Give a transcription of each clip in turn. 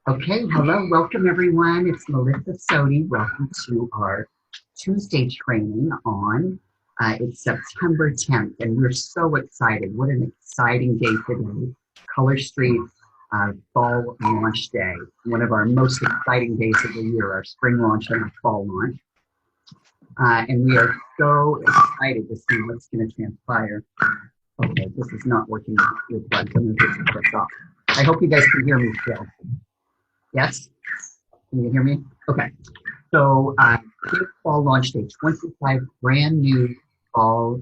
Okay, hello, welcome everyone. It's Melissa Sodi. Welcome to our Tuesday training on it's September 10th, and we're so excited. What an exciting day today. Color Street Fall Launch Day, one of our most exciting days of the year, our spring launch and our fall launch. And we are so excited to see what's going to transpire. Okay, this is not working with earplugs. I'm going to take this off. I hope you guys can hear me still. Yes? Can you hear me? Okay. So, fall launch day, 25 brand new fall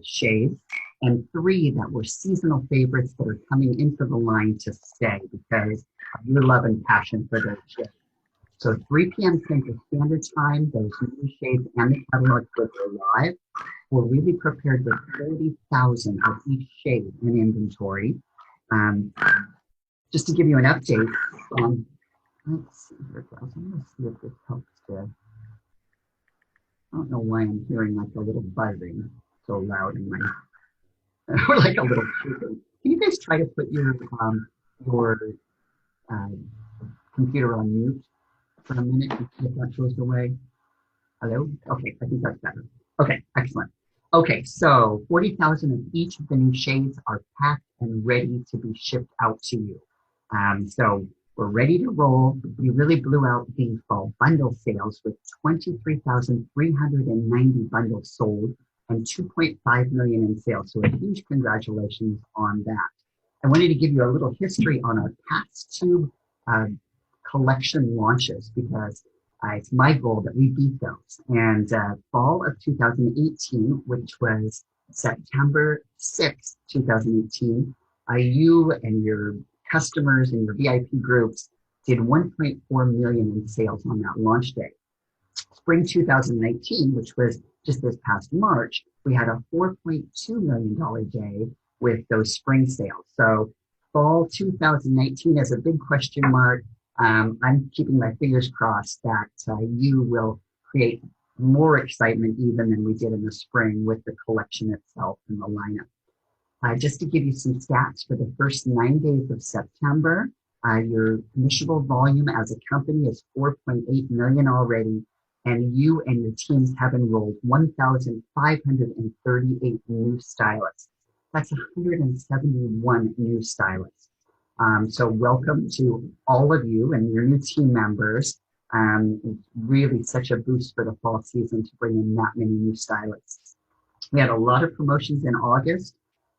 shades, and 3 that were seasonal favorites that are coming into the line to stay because of your love and passion for those shades. So 3 p.m. Central Standard Time, those new shades and the catalogs that are live. We're really prepared with 30,000 of each shade in inventory. Just to give you an update on let's see here, guys. I'm going to see if this helps to. I don't know why I'm hearing like a little buzzing so loud in my, or like a little chirping. Can you guys try to put your uh, computer on mute for a minute and see if that goes away? Hello? Okay, I think that's better. Okay, excellent. Okay, so 40,000 of each of the new shades are packed and ready to be shipped out to you. So we're ready to roll. We really blew out the fall bundle sales with 23,390 bundles sold and 2.5 million in sales. So a huge congratulations on that. I wanted to give you a little history on our past 2 collection launches because it's my goal that we beat those. And fall of 2018, which was September 6th, 2018, you and your customers and your VIP groups did 1.4 million in sales on that launch day. Spring 2019, which was just this past March, we had a $4.2 million day with those spring sales. So fall 2019 is a big question mark. I'm keeping my fingers crossed that you will create more excitement even than we did in the spring with the collection itself and the lineup. Just to give you some stats for the first 9 days of September, your initial volume as a company is 4.8 million already, and you and your teams have enrolled 1,538 new stylists. That's 171 new stylists. So welcome to all of you and your new team members. It's really such a boost for the fall season to bring in that many new stylists. We had a lot of promotions in August.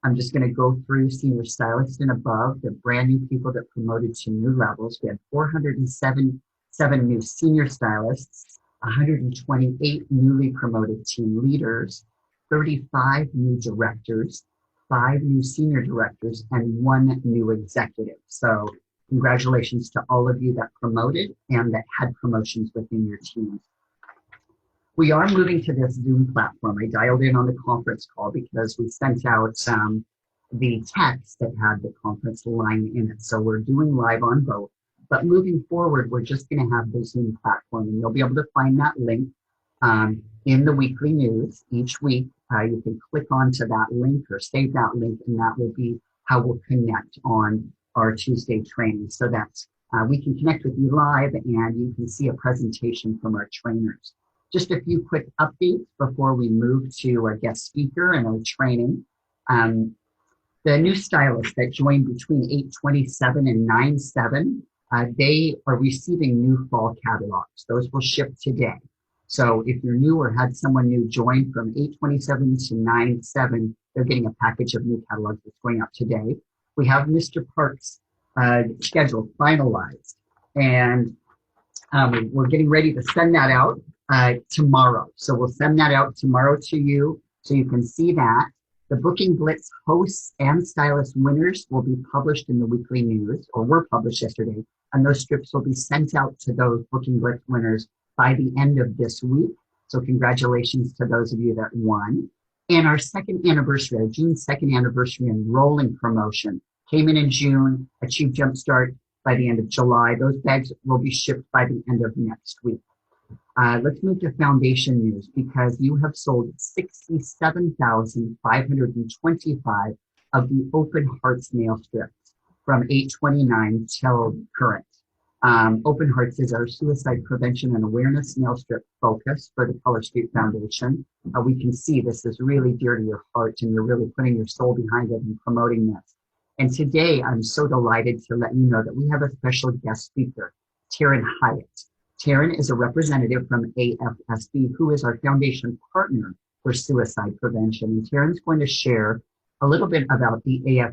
I'm just going to go through senior stylists and above, the brand new people that promoted to new levels. We had 407 new senior stylists, 128 newly promoted team leaders, 35 new directors, 5 new senior directors, and 1 new executive. So congratulations to all of you that promoted and that had promotions within your teams. We are moving to this Zoom platform. I dialed in on the conference call because we sent out the text that had the conference line in it. So we're doing live on both. But moving forward, we're just going to have the Zoom platform. And you'll be able to find that link in the weekly news each week. You can click onto that link or save that link, and that will be how we'll connect on our Tuesday training so that we can connect with you live and you can see a presentation from our trainers. Just a few quick updates before we move to our guest speaker and our training. The new stylists that joined between 8/27 and 9/7, they are receiving new fall catalogs. Those will ship today. So if you're new or had someone new join from 8/27 to 9/7, they're getting a package of new catalogs that's going out today. We have Mr. Park's schedule finalized, and we're getting ready to send that out tomorrow. So we'll send that out tomorrow to you so you can see that. The Booking Blitz hosts and stylist winners will be published in the weekly news, or were published yesterday, and those strips will be sent out to those Booking Blitz winners by the end of this week. So congratulations to those of you that won. And our second anniversary, our June 2nd anniversary enrolling promotion came in June, achieved jumpstart by the end of July. Those bags will be shipped by the end of next week. Let's move to foundation news because you have sold 67,525 of the Open Hearts nail strips from 8/29 till current. Open Hearts is our suicide prevention and awareness nail strip focus for the Color Street Foundation. We can see this is really dear to your heart and you're really putting your soul behind it and promoting this. And today I'm so delighted to let you know that we have a special guest speaker, Taryn Hyatt. Taryn is a representative from AFSP, who is our foundation partner for suicide prevention. And Taryn's going to share a little bit about the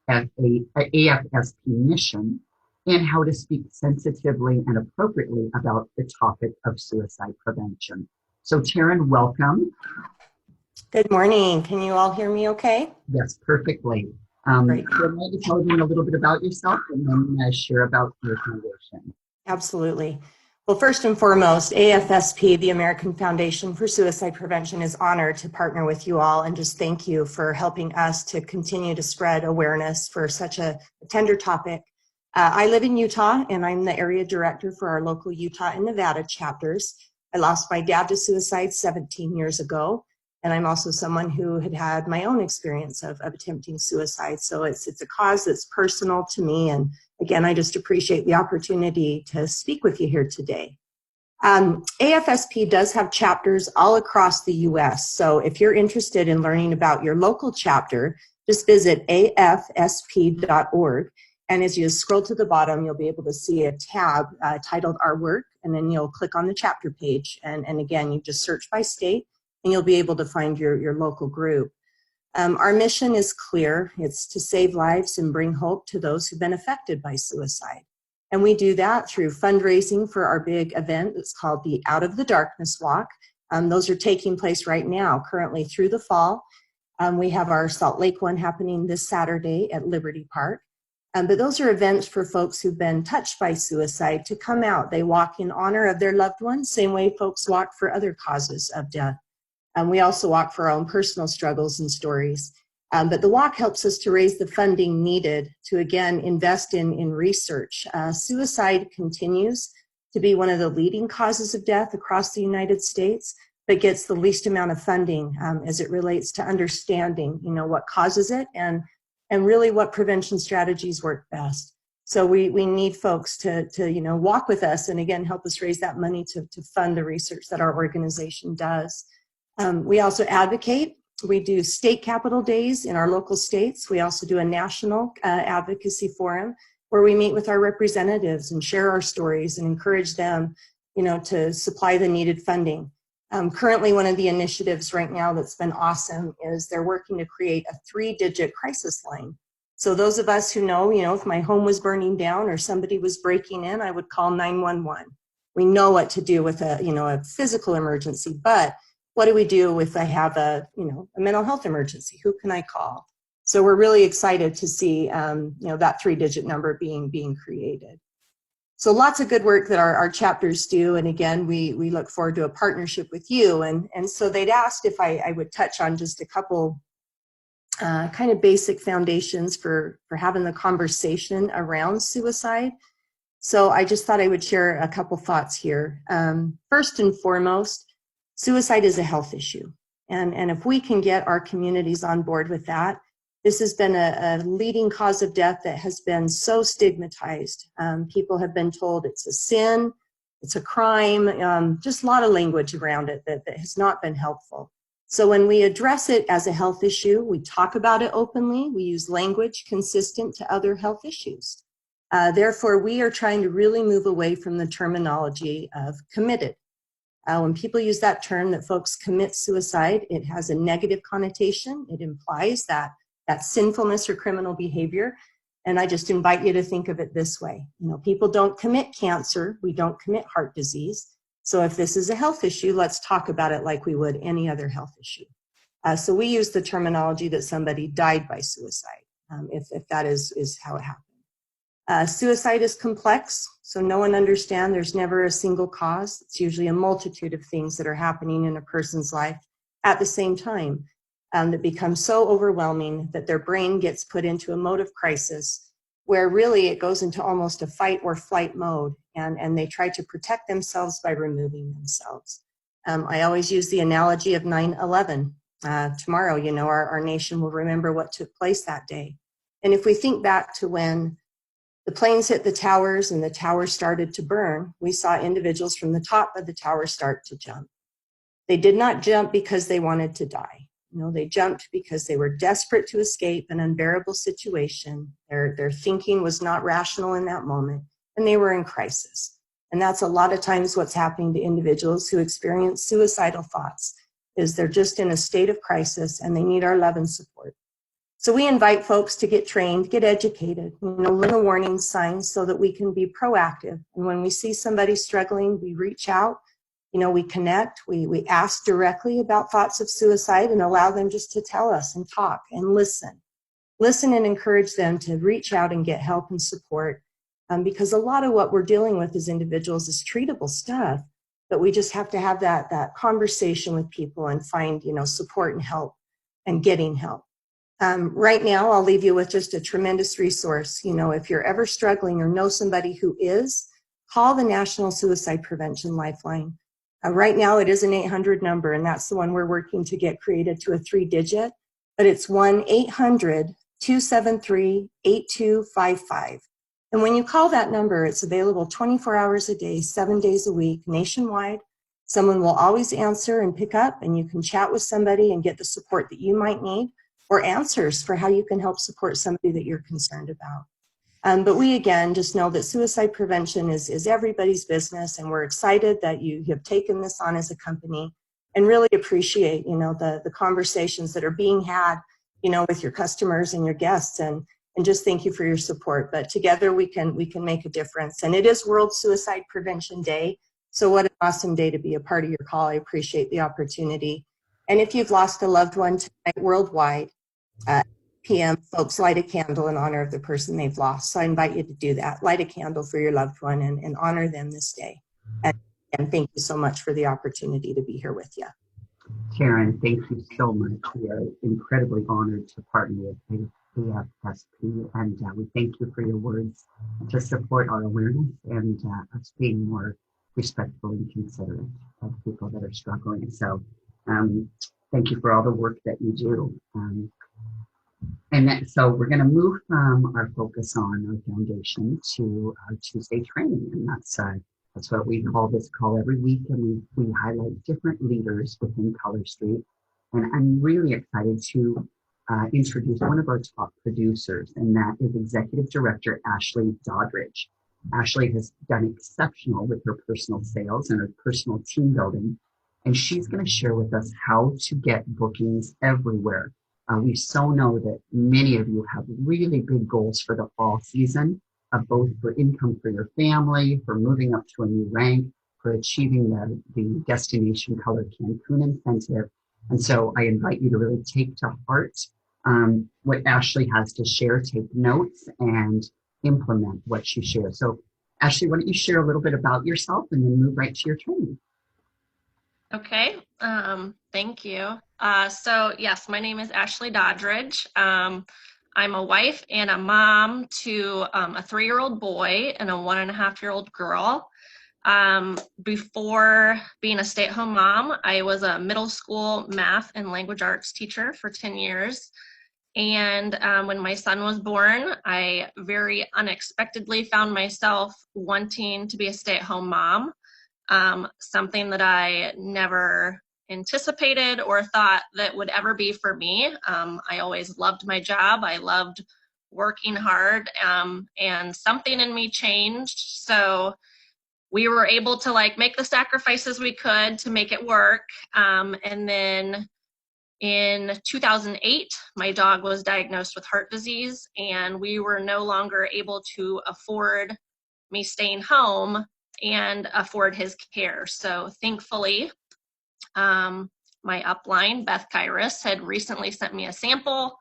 AFSP mission and how to speak sensitively and appropriately about the topic of suicide prevention. So Taryn, welcome. Good morning. Can you all hear me okay? Yes, perfectly. Great. Would you tell me a little bit about yourself and then share about your foundation? Absolutely. Well, first and foremost, AFSP, the American Foundation for Suicide Prevention, is honored to partner with you all and just thank you for helping us to continue to spread awareness for such a tender topic. I live in Utah and I'm the area director for our local Utah and Nevada chapters. I lost my dad to suicide 17 years ago. And I'm also someone who had my own experience of attempting suicide. So it's a cause that's personal to me. And again, I just appreciate the opportunity to speak with you here today. AFSP does have chapters all across the U.S. So if you're interested in learning about your local chapter, just visit afsp.org. And as you scroll to the bottom, you'll be able to see a tab titled Our Work, and then you'll click on the chapter page. And again, you just search by state, and you'll be able to find your local group. Our mission is clear. It's to save lives and bring hope to those who've been affected by suicide. And we do that through fundraising for our big event that's called the Out of the Darkness Walk. Those are taking place right now, currently through the fall. We have our Salt Lake one happening this Saturday at Liberty Park. But those are events for folks who've been touched by suicide to come out. They walk in honor of their loved ones, same way folks walk for other causes of death. We also walk for our own personal struggles and stories. But the walk helps us to raise the funding needed to, again, invest in research. Suicide continues to be one of the leading causes of death across the United States, but gets the least amount of funding as it relates to understanding, what causes it and really what prevention strategies work best. So we need folks to walk with us and, again, help us raise that money to fund the research that our organization does. We also advocate. We do state capital days in our local states. We also do a national advocacy forum where we meet with our representatives and share our stories and encourage them, to supply the needed funding. Currently, one of the initiatives right now that's been awesome is they're working to create a 3-digit crisis line. So those of us who know, if my home was burning down or somebody was breaking in, I would call 911. We know what to do with a physical emergency, but what do we do if I have a mental health emergency? Who can I call? So we're really excited to see, that 3-digit number being created. So lots of good work that our chapters do. And again, we look forward to a partnership with you. And so they'd asked if I would touch on just a couple kind of basic foundations for having the conversation around suicide. So I just thought I would share a couple thoughts here. First and foremost, suicide is a health issue. And if we can get our communities on board with that, this has been a leading cause of death that has been so stigmatized. People have been told it's a sin, it's a crime, just a lot of language around it that has not been helpful. So when we address it as a health issue, we talk about it openly, we use language consistent to other health issues. Therefore, we are trying to really move away from the terminology of committed. When people use that term that folks commit suicide, it has a negative connotation. It implies that sinfulness or criminal behavior. And I just invite you to think of it this way. People don't commit cancer. We don't commit heart disease. So if this is a health issue, let's talk about it like we would any other health issue. So we use the terminology that somebody died by suicide, if that is how it happened. Suicide is complex, so no one understands there's never a single cause. It's usually a multitude of things that are happening in a person's life at the same time. That becomes so overwhelming that their brain gets put into a mode of crisis where really it goes into almost a fight or flight mode, and they try to protect themselves by removing themselves. I always use the analogy of 9/11. Tomorrow, our nation will remember what took place that day. And if we think back to when The planes hit the towers and the towers started to burn. We saw individuals from the top of the tower start to jump. They did not jump because they wanted to die. No, they jumped because they were desperate to escape an unbearable situation. Their thinking was not rational in that moment, and they were in crisis. And that's a lot of times what's happening to individuals who experience suicidal thoughts, is they're just in a state of crisis and they need our love and support. So we invite folks to get trained, get educated, learn the warning signs so that we can be proactive. And when we see somebody struggling, we reach out, we connect, we ask directly about thoughts of suicide and allow them just to tell us and talk and listen. Listen and encourage them to reach out and get help and support. Because a lot of what we're dealing with as individuals is treatable stuff, but we just have to have that conversation with people and find, support and help and getting help. Right now, I'll leave you with just a tremendous resource. If you're ever struggling or know somebody who is, call the National Suicide Prevention Lifeline. Right now, it is an 800 number, and that's the one we're working to get created to a 3-digit, but it's 1-800-273-8255. And when you call that number, it's available 24 hours a day, 7 days a week, nationwide. Someone will always answer and pick up, and you can chat with somebody and get the support that you might need, or answers for how you can help support somebody that you're concerned about. But we, again, just know that suicide prevention is everybody's business, and we're excited that you have taken this on as a company and really appreciate, the conversations that are being had, with your customers and your guests, and just thank you for your support. But together we can make a difference. And it is World Suicide Prevention Day, so what an awesome day to be a part of your call. I appreciate the opportunity. And if you've lost a loved one tonight worldwide, PM, folks light a candle in honor of the person they've lost. So I invite you to do that. Light a candle for your loved one and honor them this day. And thank you so much for the opportunity to be here with you. Karen, thank you so much. We are incredibly honored to partner with AFSP, and we thank you for your words to support our awareness and us being more respectful and considerate of people that are struggling. So thank you for all the work that you do. So we're going to move from our focus on our foundation to our Tuesday training, and that's what we call this call every week, and we highlight different leaders within Color Street. And I'm really excited to introduce one of our top producers, and that is Executive Director Ashley Doddridge. Ashley has done exceptional with her personal sales and her personal team building, and she's going to share with us how to get bookings everywhere. We so know that many of you have really big goals for the fall season, both for income for your family, for moving up to a new rank, for achieving the Destination Color Cancun incentive. And so I invite you to really take to heart what Ashley has to share, take notes, and implement what she shares. So Ashley, why don't you share a little bit about yourself and then move right to your training? Okay, thank you. So yes, my name is Ashley Doddridge. I'm a wife and a mom to a 3-year-old boy and a 1.5-year-old girl. Before being a stay-at-home mom, I was a middle school math and language arts teacher for 10 years. And when my son was born, I very unexpectedly found myself wanting to be a stay-at-home mom. Something that I never anticipated or thought that would ever be for me. I always loved my job. I loved working hard, and something in me changed. So we were able to make the sacrifices we could to make it work. And then in 2008, my dog was diagnosed with heart disease, and we were no longer able to afford me staying home and afford his care. So thankfully, my upline, Beth Kairos, had recently sent me a sample.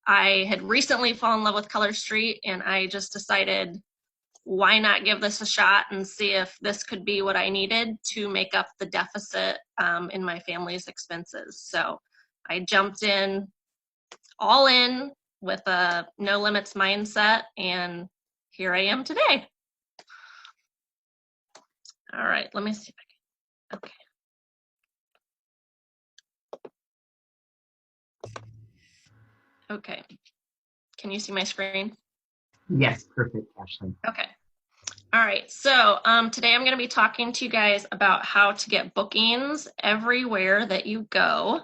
I had recently fallen in love with Color Street, and I just decided, why not give this a shot and see if this could be what I needed to make up the deficit in my family's expenses. So I jumped in, all in, with a no limits mindset, and here I am today. All right, let me see if I can, okay. Okay, can you see my screen? Yes, perfect, Ashley. Okay. All right. So today I'm going to be talking to you guys about how to get bookings everywhere that you go.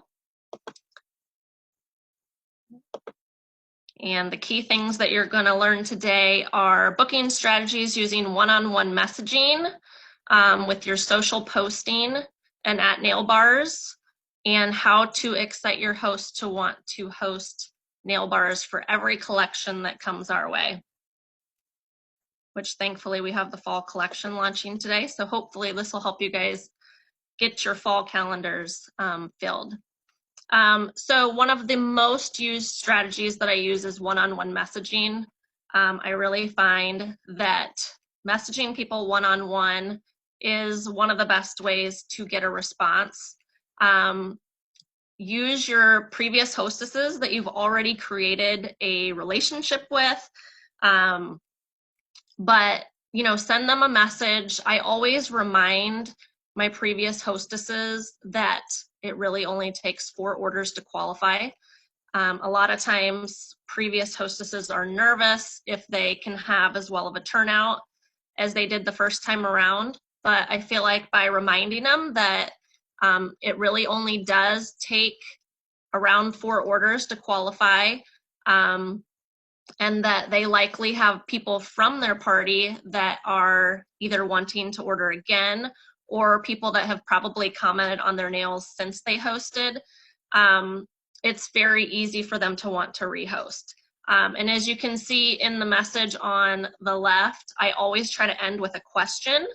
And the key things that you're going to learn today are booking strategies using one-on-one messaging with your social posting and at nail bars, and how to excite your host to want to host nail bars for every collection that comes our way, which thankfully we have the fall collection launching today. So hopefully this will help you guys get your fall calendars filled. So one of the most used strategies that I use is one-on-one messaging. I really find that messaging people one-on-one is one of the best ways to get a response. Use your previous hostesses that you've already created a relationship with, but send them a message. I always remind my previous hostesses that it really only takes 4 orders to qualify. A lot of times previous hostesses are nervous if they can have as well of a turnout as they did the first time around, but I feel like by reminding them that it really only does take around 4 orders to qualify, and that they likely have people from their party that are either wanting to order again or people that have probably commented on their nails since they hosted, it's very easy for them to want to rehost. And as you can see in the message on the left, I always try to end with a question,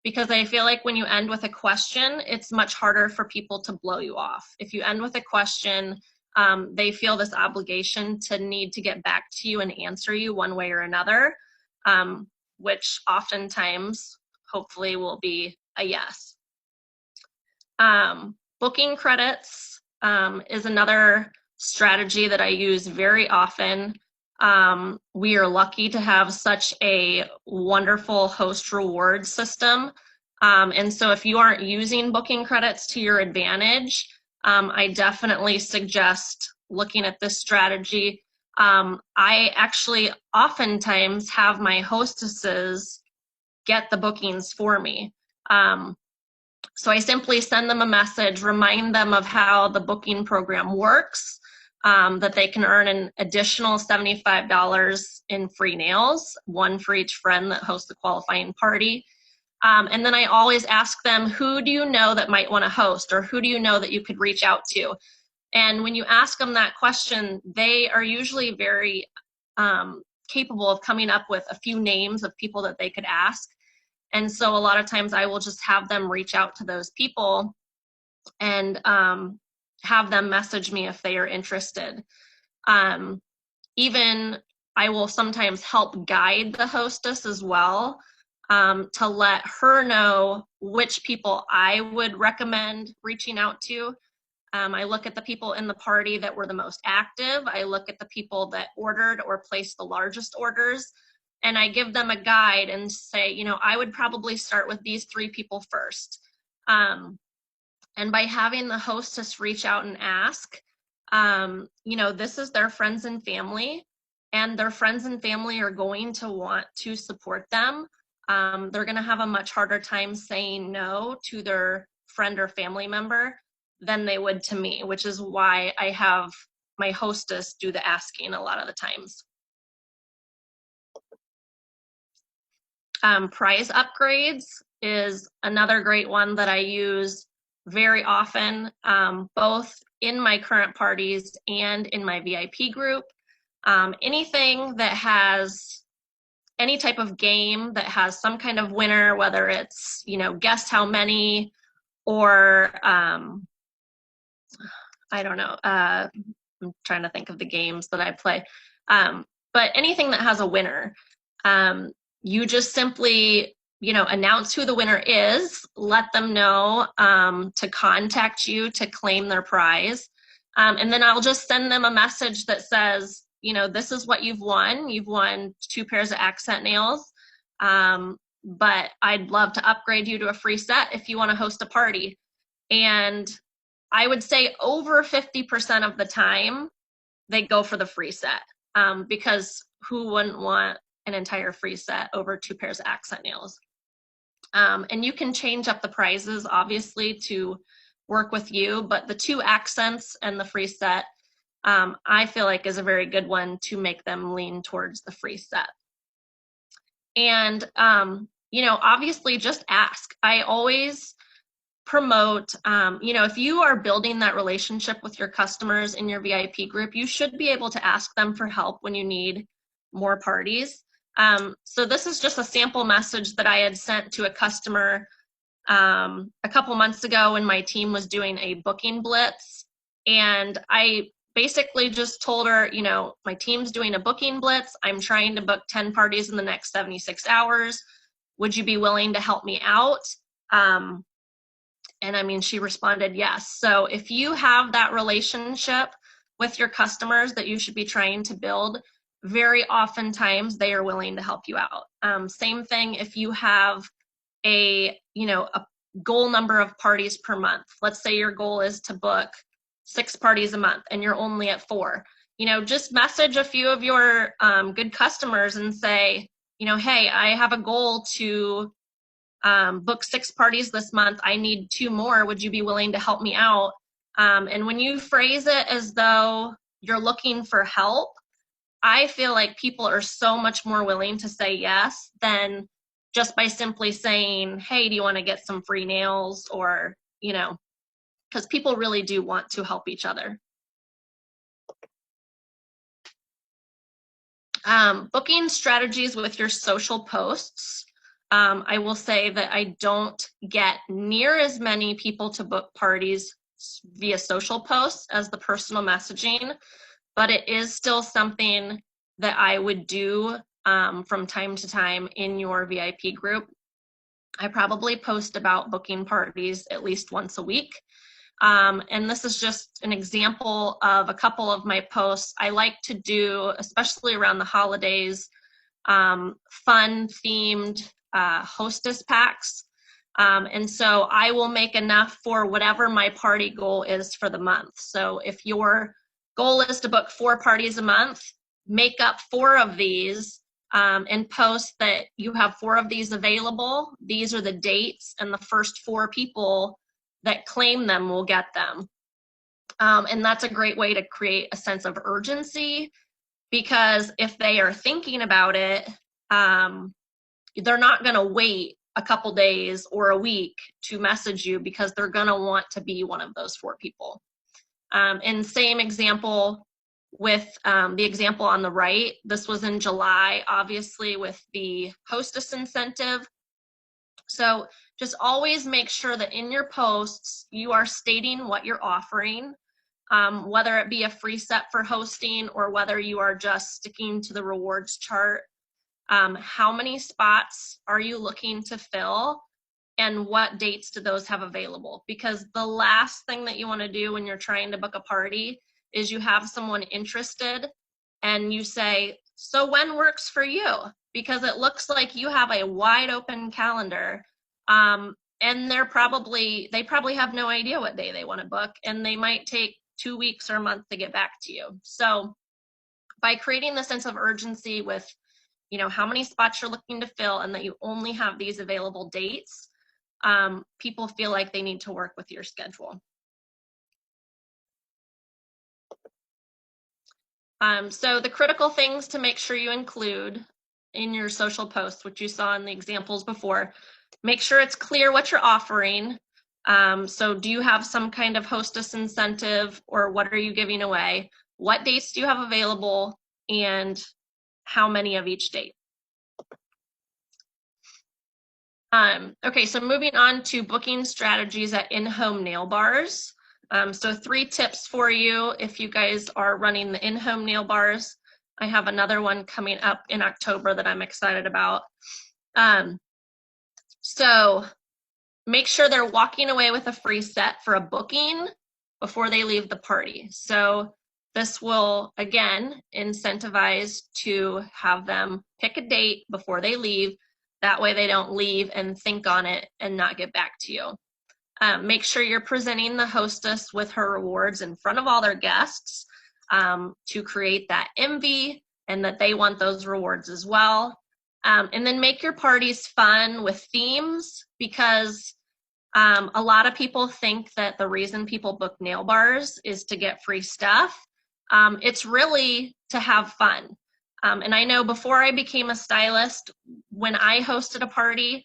because I feel like when you end with a question, it's much harder for people to blow you off. If you end with a question, they feel this obligation to need to get back to you and answer you one way or another, which oftentimes, hopefully, will be a yes. Booking credits is another strategy that I use very often. We are lucky to have such a wonderful host reward system. And so if you aren't using booking credits to your advantage, I definitely suggest looking at this strategy. I actually oftentimes have my hostesses get the bookings for me. So I simply send them a message, remind them of how the booking program works, that they can earn an additional $75 in free nails, 1 for each friend that hosts the qualifying party. And then I always ask them, who do you know that might want to host, or who do you know that you could reach out to? And when you ask them that question, they are usually very capable of coming up with a few names of people that they could ask. And so a lot of times I will just have them reach out to those people and have them message me if they are interested. Even I will sometimes help guide the hostess as well, to let her know which people I would recommend reaching out to. I look at the people in the party that were the most active. I look at the people that ordered or placed the largest orders, and I give them a guide and say, I would probably start with these 3 people first. And by having the hostess reach out and ask, this is their friends and family, and their friends and family are going to want to support them. They're going to have a much harder time saying no to their friend or family member than they would to me, which is why I have my hostess do the asking a lot of the times. Prize upgrades is another great one that I use very often, both in my current parties and in my VIP group. Anything that has any type of game that has some kind of winner, whether it's, guess how many, or I don't know, I'm trying to think of the games that I play, but anything that has a winner, you just simply, announce who the winner is, let them know to contact you to claim their prize. And then I'll just send them a message that says, this is what you've won. You've won 2 pairs of accent nails, but I'd love to upgrade you to a free set if you want to host a party. And I would say over 50% of the time, they go for the free set, because who wouldn't want an entire free set over 2 pairs of accent nails? And you can change up the prizes, obviously, to work with you, but the 2 accents and the free set, I feel like is a very good one to make them lean towards the free set. And, obviously just ask. I always promote, if you are building that relationship with your customers in your VIP group, you should be able to ask them for help when you need more parties. So this is just a sample message that I had sent to a customer a couple months ago when my team was doing a booking blitz. And I basically just told her, my team's doing a booking blitz. I'm trying to book 10 parties in the next 76 hours. Would you be willing to help me out? And I mean, she responded yes. So if you have that relationship with your customers that you should be trying to build, very oftentimes they are willing to help you out. Same thing if you have a goal number of parties per month. Let's say your goal is to book 6 parties a month and you're only at 4. Just message a few of your good customers and say, hey, I have a goal to book 6 parties this month. I need 2 more. Would you be willing to help me out? And when you phrase it as though you're looking for help, I feel like people are so much more willing to say yes than just by simply saying, hey, do you want to get some free nails? Or, because people really do want to help each other. Booking strategies with your social posts. I will say that I don't get near as many people to book parties via social posts as the personal messaging, but it is still something that I would do from time to time in your VIP group. I probably post about booking parties at least once a week. And this is just an example of a couple of my posts. I like to do, especially around the holidays, fun themed hostess packs. And so I will make enough for whatever my party goal is for the month. So if your goal is to book 4 parties a month, make up 4 of these and post that you have 4 of these available. These are the dates, and the first 4 people that claim them will get them. And that's a great way to create a sense of urgency, because if they are thinking about it, they're not going to wait a couple days or a week to message you, because they're going to want to be one of those 4 people. And same example with the example on the right. This was in July, obviously, with the hostess incentive. So just always make sure that in your posts, you are stating what you're offering, whether it be a free set for hosting or whether you are just sticking to the rewards chart. How many spots are you looking to fill, and what dates do those have available? Because the last thing that you want to do when you're trying to book a party is you have someone interested and you say, so when works for you? Because it looks like you have a wide open calendar, and they probably have no idea what day they want to book, and they might take 2 weeks or a month to get back to you. So by creating the sense of urgency with how many spots you're looking to fill and that you only have these available dates, people feel like they need to work with your schedule. So the critical things to make sure you include in your social posts, which you saw in the examples before, make sure it's clear what you're offering. So do you have some kind of hostess incentive, or what are you giving away? What dates do you have available, and how many of each date? Okay, so moving on to booking strategies at in-home nail bars. So 3 tips for you if you guys are running the in-home nail bars. I have another one coming up in October that I'm excited about. So make sure they're walking away with a free set for a booking before they leave the party. So this will, again, incentivize to have them pick a date before they leave. That way they don't leave and think on it and not get back to you. Make sure you're presenting the hostess with her rewards in front of all their guests to create that envy and that they want those rewards as well. And then make your parties fun with themes, because a lot of people think that the reason people book nail bars is to get free stuff. It's really to have fun. And I know before I became a stylist, when I hosted a party,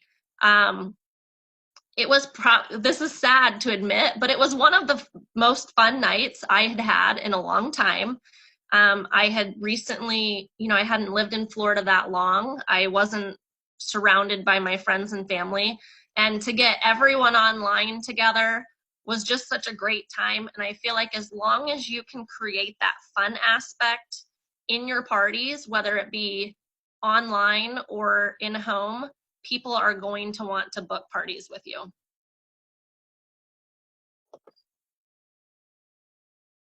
it was, this is sad to admit, but it was one of the most fun nights I had had in a long time. I had recently, I hadn't lived in Florida that long. I wasn't surrounded by my friends and family. And to get everyone online together was just such a great time. And I feel like as long as you can create that fun aspect in your parties, whether it be online or in home, people are going to want to book parties with you.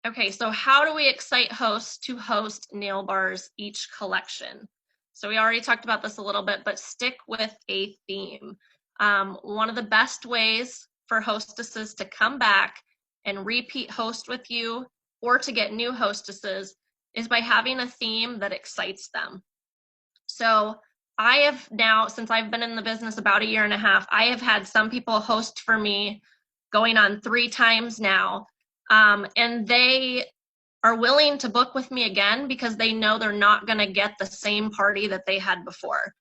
Okay, so how do we excite hosts to host nail bars each collection? So we already talked about this a little bit, but stick with a theme. One of the best ways for hostesses to come back and repeat host with you, or to get new hostesses, is by having a theme that excites them. So I have now, since I've been in the business about 1.5 years, I have had some people host for me going on 3 times now. And they are willing to book with me again because they know they're not going to get the same party that they had before.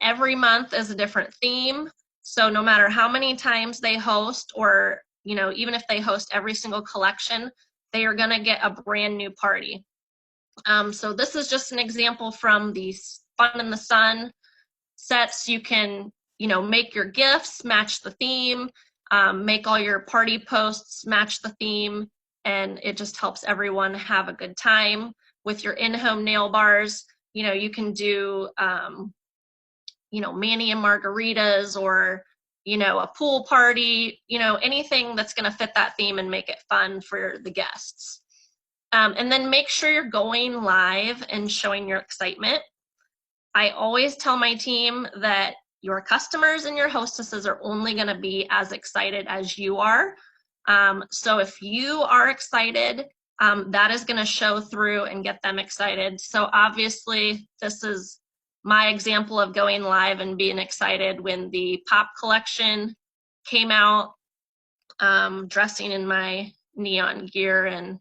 Every month is a different theme. So no matter how many times they host, or, even if they host every single collection, they are going to get a brand new party. So this is just an example from the Fun in the Sun sets. You can, make your gifts match the theme, make all your party posts match the theme, and it just helps everyone have a good time. With your in-home nail bars, you can do, mani and margaritas, or, a pool party, anything that's going to fit that theme and make it fun for the guests. And then make sure you're going live and showing your excitement. I always tell my team that your customers and your hostesses are only going to be as excited as you are. So if you are excited, that is going to show through and get them excited. So obviously, this is my example of going live and being excited when the pop collection came out, dressing in my neon gear and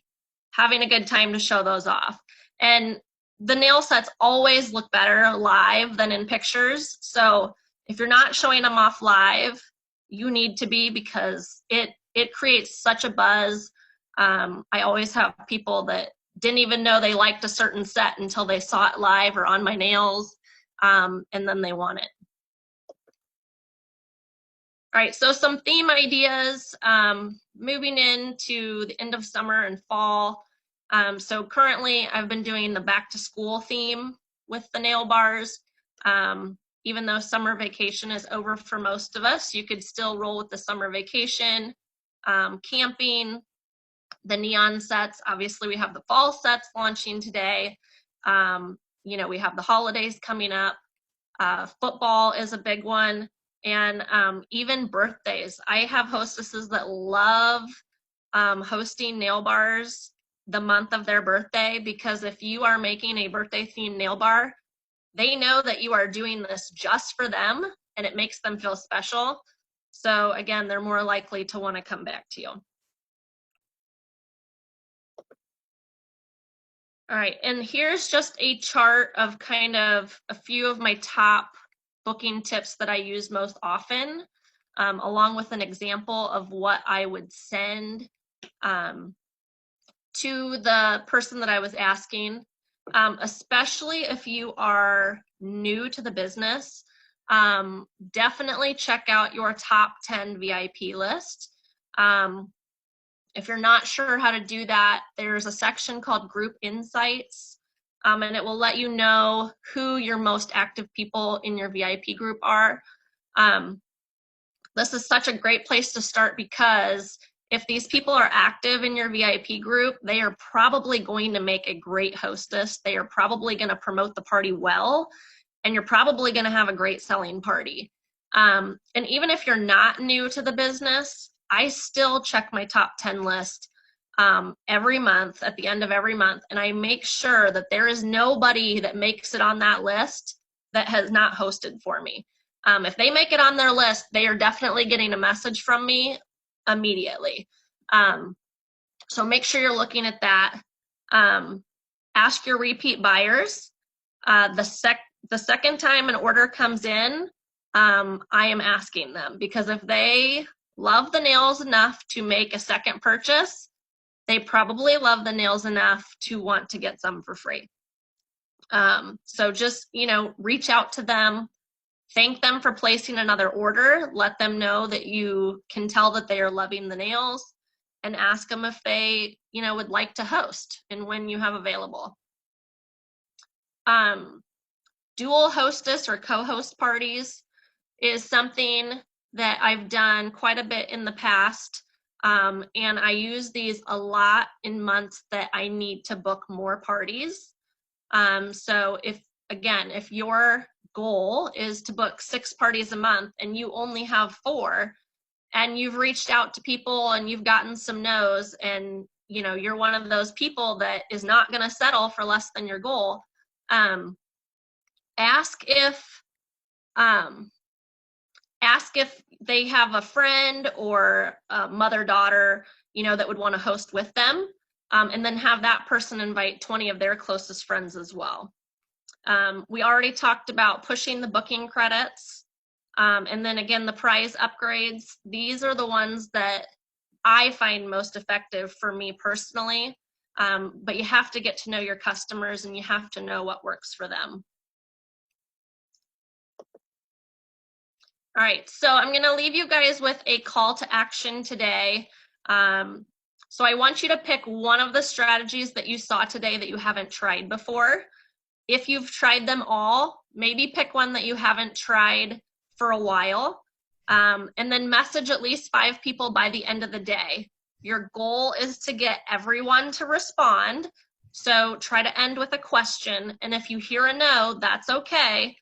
having a good time to show those off. And the nail sets always look better live than in pictures. So if you're not showing them off live, you need to be, because it creates such a buzz. I always have people that didn't even know they liked a certain set until they saw it live or on my nails, and then they want it. All right, so some theme ideas, moving into the end of summer and fall. So currently I've been doing the back to school theme with the nail bars. Even though summer vacation is over for most of us, you could still roll with the summer vacation, camping, the neon sets. Obviously we have the fall sets launching today. We have the holidays coming up. Football is a big one. And even birthdays. I have hostesses that love hosting nail bars the month of their birthday, because if you are making a birthday themed nail bar, they know that you are doing this just for them, and it makes them feel special. So again, they're more likely to want to come back to you. All right, and here's just a chart of kind of a few of my top booking tips that I use most often, along with an example of what I would send to the person that I was asking, especially if you are new to the business. Definitely check out your top 10 VIP list. If you're not sure how to do that, there's a section called Group Insights, and it will let you know who your most active people in your VIP group are. This is such a great place to start, because if these people are active in your VIP group, they are probably going to make a great hostess. They are probably going to promote the party well, and you're probably going to have a great selling party. And even if you're not new to the business, I still check my top 10 list every month, at the end of every month, and I make sure that there is nobody that makes it on that list that has not hosted for me. If they make it on their list, they are definitely getting a message from me immediately. So make sure you're looking at that. Ask your repeat buyers. The second time an order comes in, I am asking them, because if they love the nails enough to make a second purchase, they probably love the nails enough to want to get some for free. So just, reach out to them, thank them for placing another order, let them know that you can tell that they are loving the nails, and ask them if they, would like to host and when you have available. Dual hostess or co-host parties is something that I've done quite a bit in the past. And I use these a lot in months that I need to book more parties. So if your goal is to book 6 parties a month and you only have 4, and you've reached out to people and you've gotten some no's, and you're one of those people that is not going to settle for less than your goal, ask if they have a friend or a mother-daughter, that would want to host with them, and then have that person invite 20 of their closest friends as well. We already talked about pushing the booking credits, and then again, the prize upgrades. These are the ones that I find most effective for me personally, but you have to get to know your customers and you have to know what works for them. All right, so I'm going to leave you guys with a call to action today. So I want you to pick one of the strategies that you saw today that you haven't tried before. If you've tried them all, maybe pick one that you haven't tried for a while, and then message at least 5 people by the end of the day. Your goal is to get everyone to respond, so try to end with a question, and if you hear a no, that's okay,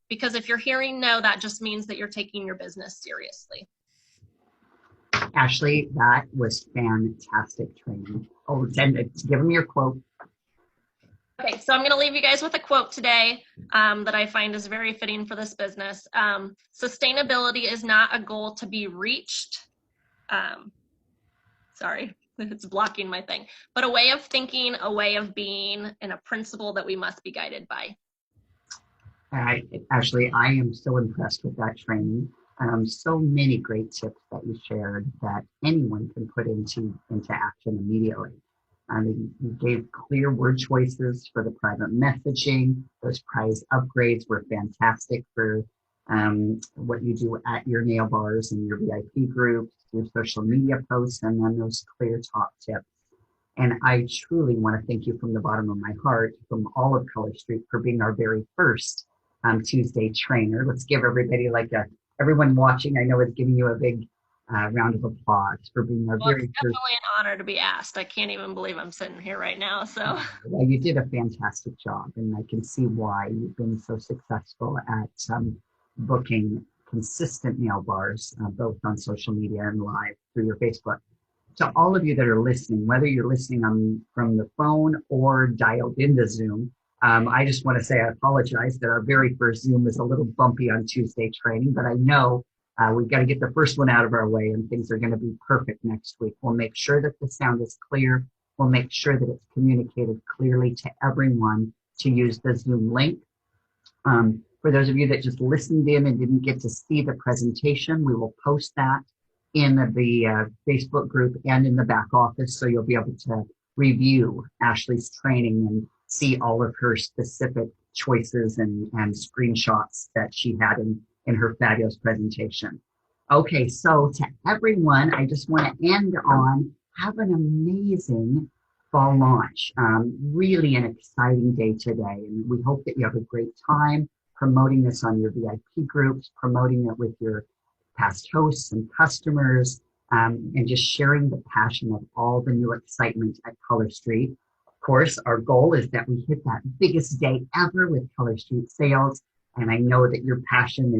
because if you're hearing no, that just means that you're taking your business seriously. Ashley, that was fantastic training. Oh, give them your quote. Okay, so I'm going to leave you guys with a quote today that I find is very fitting for this business. Sustainability is not a goal to be reached. Sorry, it's blocking my thing. But a way of thinking, a way of being, and a principle that we must be guided by. Ashley, I am so impressed with that training. So many great tips that you shared that anyone can put into action immediately. I mean, you gave clear word choices for the private messaging. Those prize upgrades were fantastic for what you do at your nail bars and your VIP groups, your social media posts, and then those clear top tips. And I truly want to thank you from the bottom of my heart, from all of Color Street, for being our very first Tuesday trainer. Let's give everybody everyone watching, I know, is giving you a big round of applause for being our very first. It's definitely an honor to be asked. I can't even believe I'm sitting here right now. So well, you did a fantastic job, and I can see why you've been so successful at booking consistent nail bars, both on social media and live through your Facebook. To all of you that are listening, whether you're listening from the phone or dialed into Zoom, I just want to say I apologize that our very first Zoom was a little bumpy on Tuesday training, but I know we've got to get the first one out of our way and things are going to be perfect next week. We'll make sure that the sound is clear. We'll make sure that it's communicated clearly to everyone to use the Zoom link. For those of you that just listened in and didn't get to see the presentation, we will post that in the Facebook group and in the back office, so you'll be able to review Ashley's training and see all of her specific choices and screenshots that she had in her fabulous presentation. Okay, so to everyone, I just want to end on, have an amazing fall launch. Really an exciting day today, and we hope that you have a great time promoting this on your VIP groups, promoting it with your past hosts and customers, and just sharing the passion of all the new excitement at Color Street. Of course, our goal is that we hit that biggest day ever with Color Street sales, and I know that your passion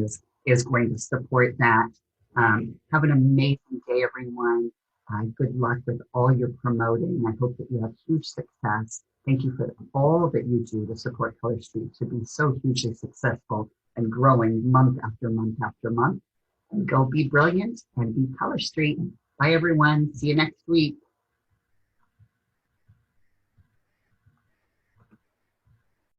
is going to support that. Have an amazing day, everyone. Good luck with all your promoting. I hope that you have huge success. Thank you for all that you do to support Color Street to be so hugely successful and growing month after month after month. And go be brilliant and be Color Street. Bye, everyone. See you next week.